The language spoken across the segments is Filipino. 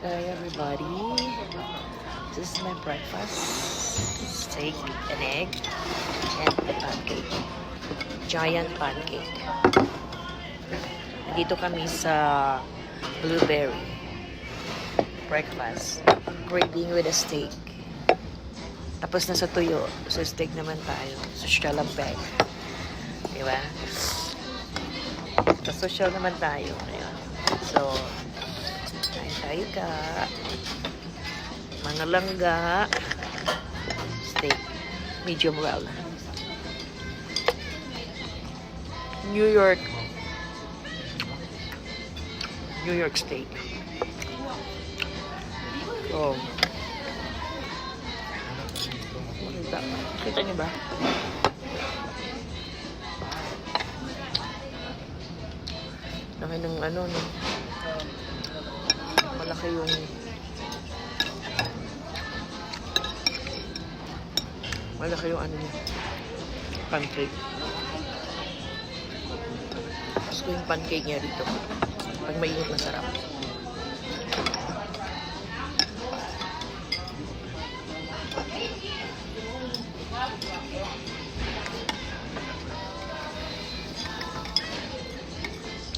Hi everybody, this is my breakfast. Steak, an egg, and a pancake. Giant pancake. Nandito kami sa Blueberry. Breakfast. Gravy with a steak. Tapos na sa tuyo. Sa steak naman tayo. Social ang bag. Diba? Sa social naman tayo. Ngayon. So, tayo ka. Mga langga. Steak. Medium well. New York steak. Oh. Kita niyo ba? Laki ng ano, no? Malaki yung ano niya. Pancake. Gusto ko yung pancake niya dito. Pag mainit, masarap.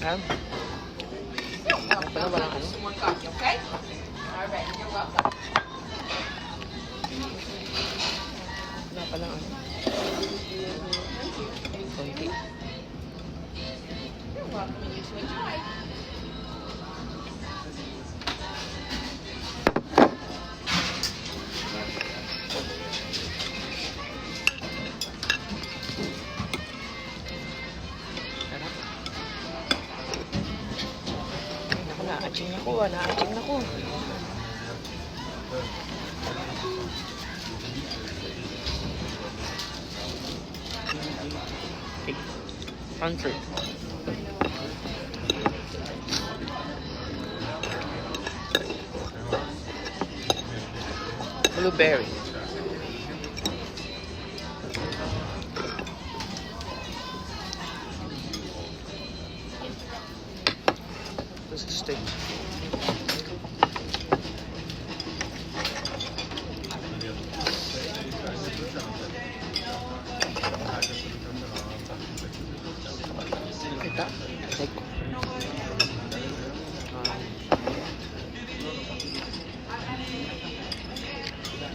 Ha? Walang ano? Okay? All right, you're welcome. Wala palang ano? Konti. You're welcome and you to enjoy. Sarap. Ay, naku, na-aching ako. Na-aching ako. Pancake. Blueberry. This is steak. Kita? Steak.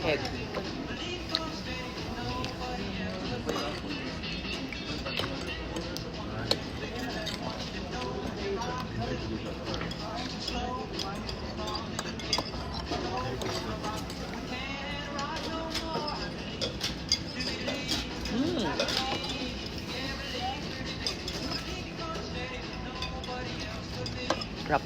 Egg. Sarap.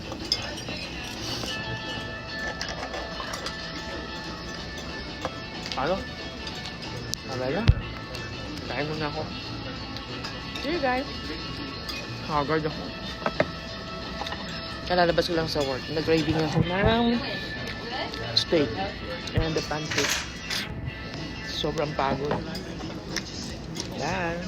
Ano? Alala? Kain muna ako. See you guys. Haggard ako. Kalalabas ko lang sa work. Nag-craving ako ng steak and the pancake. Sobrang pagod. Yan.